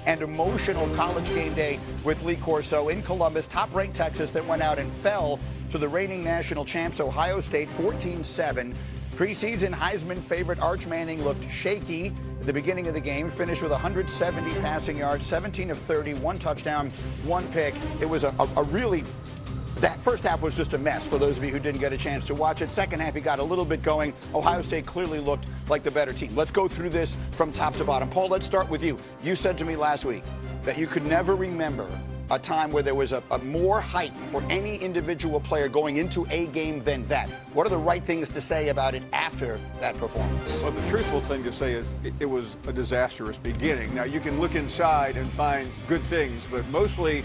and emotional college game day with Lee Corso in Columbus. Top-ranked Texas that went out and fell to the reigning national champs Ohio State 14-7. Preseason Heisman favorite Arch Manning looked shaky at the beginning of the game, finished with 170 passing yards, 17 of 30, 1 touchdown, 1 pick. It was a really, that first half was just a mess for those of you who didn't get a chance to watch it. Second half, he got a little bit going. Ohio State clearly looked like the better team. Let's go through this from top to bottom. Paul, let's start with you. You said to me last week that you could never remember a time where there was a more hype for any individual player going into a game than that. What are the right things to say about it after that performance? Well, the truthful thing to say is it was a disastrous beginning. Now, you can look inside and find good things, but mostly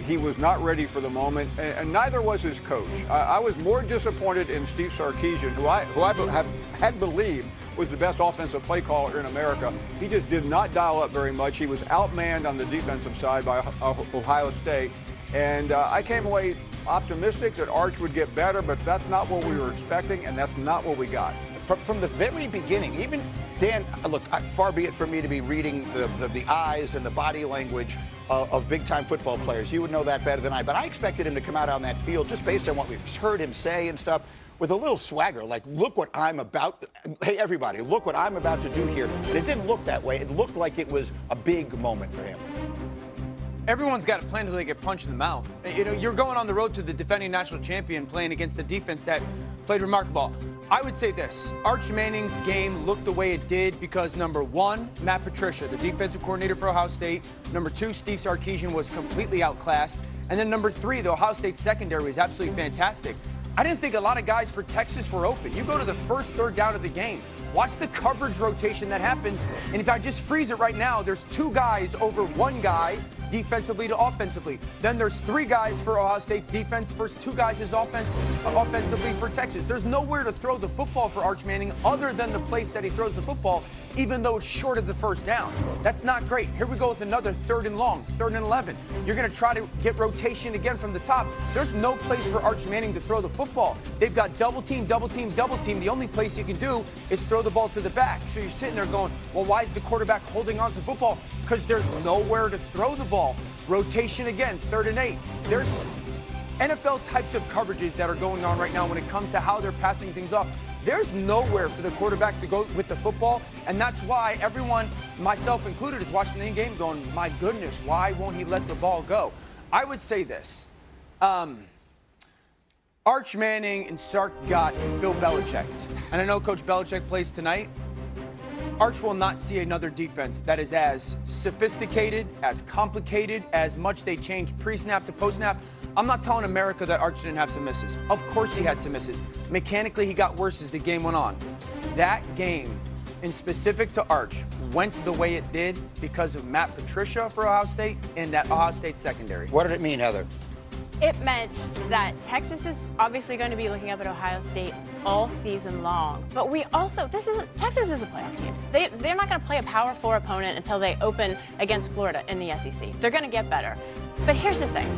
he was not ready for the moment, and neither was his coach. I was more disappointed in Steve Sarkisian, who I had believed was the best offensive play caller in America. He just did not dial up very much. He was outmanned on the defensive side by Ohio State. And I came away optimistic that Arch would get better, but that's not what we were expecting, and that's not what we got. From the very beginning, even Dan, look, far be it from me to be reading the eyes and the body language of big-time football players. You would know that better than I, but I expected him to come out on that field just based on what we've heard him say and stuff, with a little swagger, like, look what I'm about. Hey, everybody, look what I'm about to do here. And it didn't look that way. It looked like it was a big moment for him. Everyone's got a plan until they get punched in the mouth. You know, you're going on the road to the defending national champion playing against the defense that played remarkable. I would say this, Arch Manning's game looked the way it did because, number one, Matt Patricia, the defensive coordinator for Ohio State. Number two, Steve Sarkisian was completely outclassed. And then number three, the Ohio State secondary was absolutely fantastic. I didn't think a lot of guys for Texas were open. You go to the first third down of the game, watch the coverage rotation that happens, and if I just freeze it right now, there's 2 guys over 1 guy defensively to offensively. Then there's 3 guys for Ohio State's defense versus 2 guys as offensively for Texas. There's nowhere to throw the football for Arch Manning other than the place that he throws the football, even though it's short of the first down. That's not great. Here we go with another 3rd and long, 3rd and 11. You're going to try to get rotation again from the top. There's no place for Arch Manning to throw the football. They've got double team, double team, double team. The only place you can do is throw the ball to the back. So you're sitting there going, well, why is the quarterback holding on to the football? Because there's nowhere to throw the ball. Rotation again, 3rd and 8. There's NFL types of coverages that are going on right now when it comes to how they're passing things off. There's nowhere for the quarterback to go with the football, and that's why everyone, myself included, is watching the game going, my goodness, why won't he let the ball go? I would say this. Arch Manning and Sark got Bill Belichick. And I know Coach Belichick plays tonight. Arch will not see another defense that is as sophisticated, as complicated, as much they change pre-snap to post-snap. I'm not telling America that Arch didn't have some misses. Of course he had some misses. Mechanically, he got worse as the game went on. That game, in specific to Arch, went the way it did because of Matt Patricia for Ohio State and that Ohio State secondary. What did it mean, Heather? It meant that Texas is obviously going to be looking up at Ohio State all season long. But we also, Texas is a playoff team. They're not going to play a Power 4 opponent until they open against Florida in the SEC. They're going to get better. But here's the thing.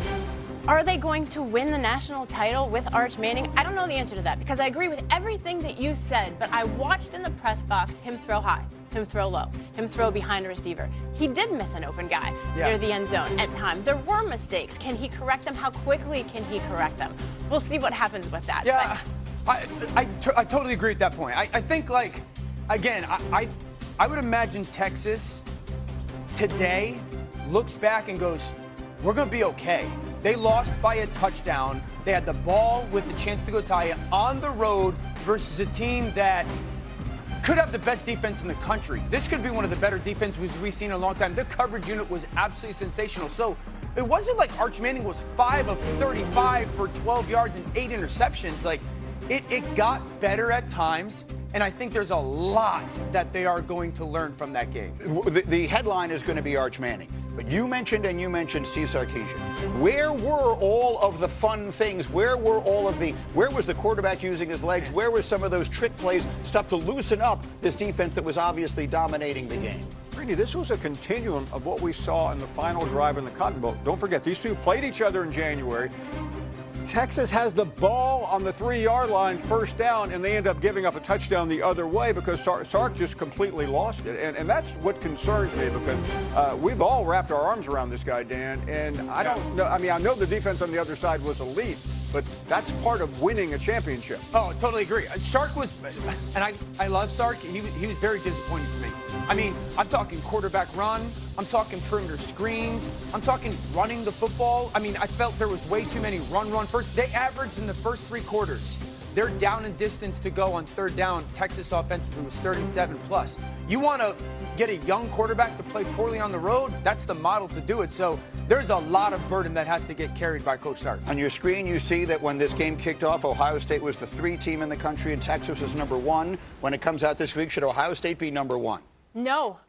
Are they going to win the national title with Arch Manning? I don't know the answer to that because I agree with everything that you said, but I watched in the press box him throw high, him throw low, him throw behind a receiver. He did miss an open guy near the end zone at times. There were mistakes. Can he correct them? How quickly can he correct them? We'll see what happens with that. Yeah, I totally agree at that point. I think, like, again, I would imagine Texas today looks back and goes, we're going to be okay. They lost by a touchdown. They had the ball with the chance to go tie it on the road versus a team that could have the best defense in the country. This could be one of the better defenses we've seen in a long time. Their coverage unit was absolutely sensational. So it wasn't like Arch Manning was 5 of 35 for 12 yards and 8 interceptions. Like, it got better at times, and I think there's a lot that they are going to learn from that game. The headline is going to be Arch Manning. But you mentioned Steve Sarkisian. Where were all of the fun things? Where was the quarterback using his legs? Where were some of those trick plays, stuff to loosen up this defense that was obviously dominating the game? Randy, this was a continuum of what we saw in the final drive in the Cotton Bowl. Don't forget, these two played each other in January. Texas has the ball on the 3-yard line, first down, and they end up giving up a touchdown the other way because Sharpe just completely lost it. And that's what concerns me because we've all wrapped our arms around this guy, Dan, and I don't know. I mean, I know the defense on the other side was elite, but that's part of winning a championship. Oh, I totally agree. Sharpe was, and I love Sharpe. He was very disappointing to me. I mean, I'm talking quarterback run. I'm talking perimeter screens. I'm talking running the football. I mean, I felt there was way too many run first. They averaged in the first 3 quarters. Their down and distance to go on third down, Texas offensively was 37 plus. You want to get a young quarterback to play poorly on the road? That's the model to do it. So there's a lot of burden that has to get carried by Coach Sharpe. On your screen, you see that when this game kicked off, Ohio State was the 3 team in the country and Texas was number 1. When it comes out this week, should Ohio State be number 1? No.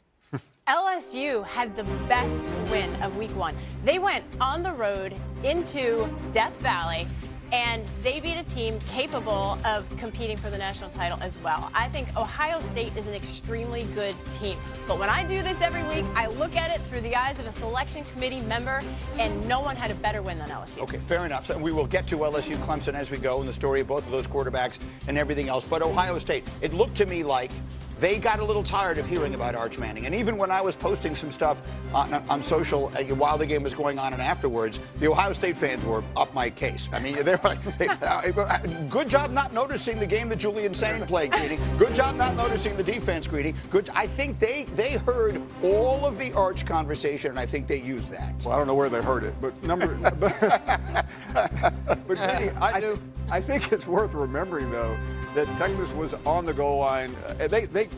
LSU had the best win of week 1. They went on the road into Death Valley, and they beat a team capable of competing for the national title as well. I think Ohio State is an extremely good team. But when I do this every week, I look at it through the eyes of a selection committee member, and no one had a better win than LSU. Okay, fair enough. So we will get to LSU Clemson as we go in the story of both of those quarterbacks and everything else. But Ohio State, it looked to me like they got a little tired of hearing about Arch Manning. And even when I was posting some stuff on social while the game was going on and afterwards, the Ohio State fans were up my case. I mean, they're like, good job not noticing the game that Julian Sain played, Greedy. Good job not noticing the defense, Greedy. Good. I think they heard all of the Arch conversation, and I think they used that. Well, I don't know where they heard it, but Greedy, I do. I think it's worth remembering, though, that Texas was on the goal line. They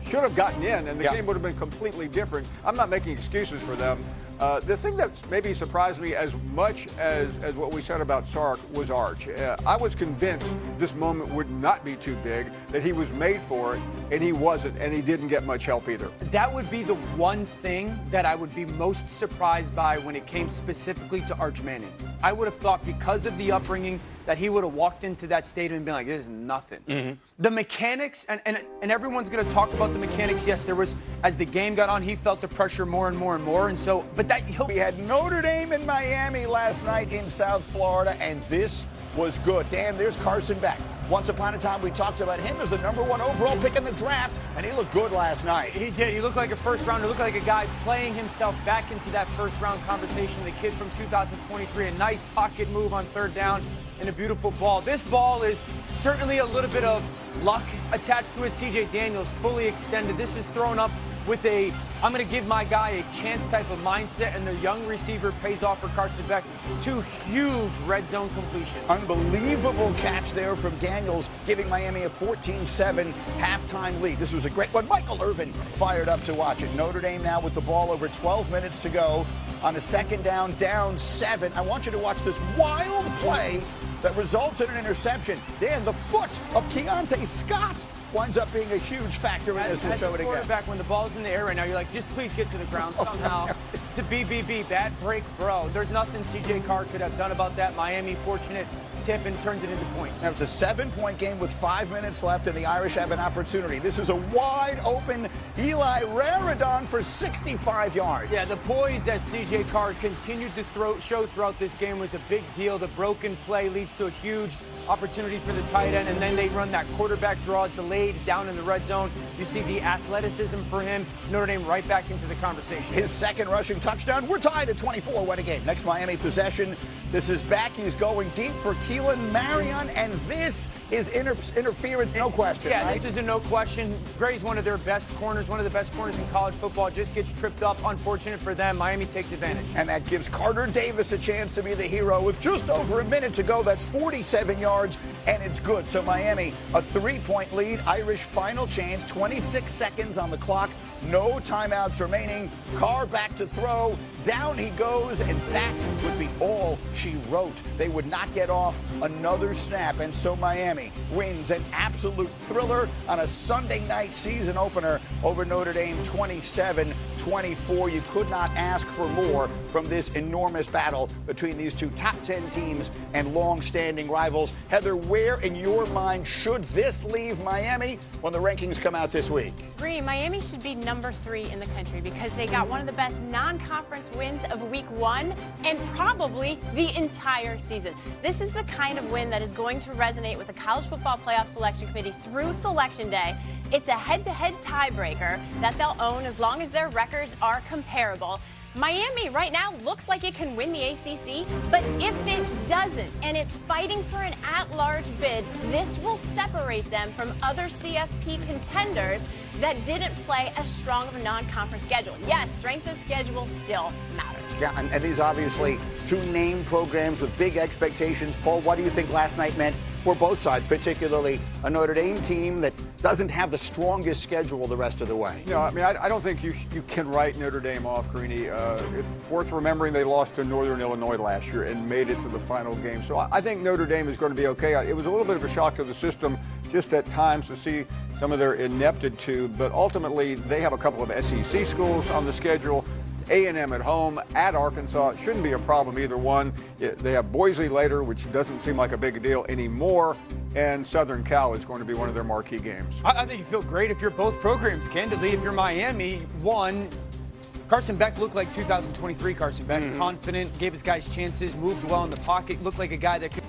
should have gotten in, and the game would have been completely different. I'm not making excuses for them. The thing that maybe surprised me as much as what we said about Sark was Arch. I was convinced this moment would not be too big, that he was made for it, and he wasn't, and he didn't get much help either. That would be the one thing that I would be most surprised by when it came specifically to Arch Manning. I would have thought because of the upbringing that he would have walked into that stadium and been like, this is nothing. Mm-hmm. The mechanics, and everyone's going to talk about the mechanics. Yes, there was, as the game got on, he felt the pressure more and more and more. And so, but that we had Notre Dame in Miami last night in South Florida, and this was good. Dan, there's Carson Beck. Once upon a time, we talked about him as the #1 overall pick in the draft, and he looked good last night. He did. He looked like a first rounder. He looked like a guy playing himself back into that first round conversation. The kid from 2023, a nice pocket move on third down and a beautiful ball. This ball is certainly a little bit of luck attached to it. C.J. Daniels fully extended. This is thrown up with a, I'm going to give my guy a chance type of mindset, and the young receiver pays off for Carson Beck. 2 huge red zone completions. Unbelievable catch there from Daniels, giving Miami a 14-7 halftime lead. This was a great one. Michael Irvin fired up to watch it. Notre Dame now with the ball over 12 minutes to go on a second down, down 7. I want you to watch this wild play that results in an interception. Dan, the foot of Keontae Scott winds up being a huge factor in this. We'll show it again. Quarterback, when the ball's in the air right now, you're like, just please get to the ground somehow. To BBB, bad break, bro. There's nothing C.J. Carr could have done about that. Miami, fortunate tip and turns it into points. Now it's a 7-point game with 5 minutes left, and the Irish have an opportunity. This is a wide open Eli Raridon for 65 yards. Yeah, the poise that C.J. Carr continued to show throughout this game was a big deal. The broken play leads to a huge opportunity for the tight end, and then they run that quarterback draw delayed down in the red zone. You see the athleticism for him. Notre Dame right back into the conversation. His second rushing touchdown. We're tied at 24. What a game. Next Miami possession. This is back. He's going deep for Keelan Marion, and this is interference, no question. Yeah, right? This is a no question. Gray's one of their best corners, one of the best corners in college football. Just gets tripped up. Unfortunate for them. Miami takes advantage. And that gives Carter Davis a chance to be the hero with just over a minute to go. That's 47 yards, and it's good. So Miami, a 3-point lead. Irish final chance, 26 seconds on the clock. No timeouts remaining. Carr back to throw. Down he goes, and that would be all she wrote. They would not get off another snap, and so Miami wins an absolute thriller on a Sunday night season opener over Notre Dame, 27-24. You could not ask for more from this enormous battle between these two top 10 teams and long-standing rivals. Heather, where in your mind should this leave Miami when the rankings come out this week? Bree, Miami should be number 3 in the country because they got one of the best non-conference wins of week 1 and probably the entire season. This is the kind of win that is going to resonate with the College Football Playoff Selection Committee through Selection Day. It's a head-to-head tiebreaker that they'll own as long as their records are comparable. Miami right now looks like it can win the ACC, but if it doesn't and it's fighting for an at-large bid, this will separate them from other CFP contenders that didn't play as strong of a non-conference schedule. Yes, strength of schedule still matters. Yeah, and these obviously 2 name programs with big expectations. Paul, what do you think last night meant for both sides, particularly a Notre Dame team that doesn't have the strongest schedule the rest of the way? No, I mean, I don't think you can write Notre Dame off, Greeny. It's worth remembering they lost to Northern Illinois last year and made it to the final game. So I think Notre Dame is going to be okay. It was a little bit of a shock to the system just at times to see some of their ineptitude, but ultimately they have a couple of SEC schools on the schedule. A&M at home, at Arkansas, it shouldn't be a problem either one. They have Boise later, which doesn't seem like a big deal anymore, and Southern Cal is going to be one of their marquee games. I think you feel great if you're both programs, candidly. If you're Miami, Carson Beck looked like 2023 Carson Beck, confident, gave his guys chances, moved well in the pocket, looked like a guy that could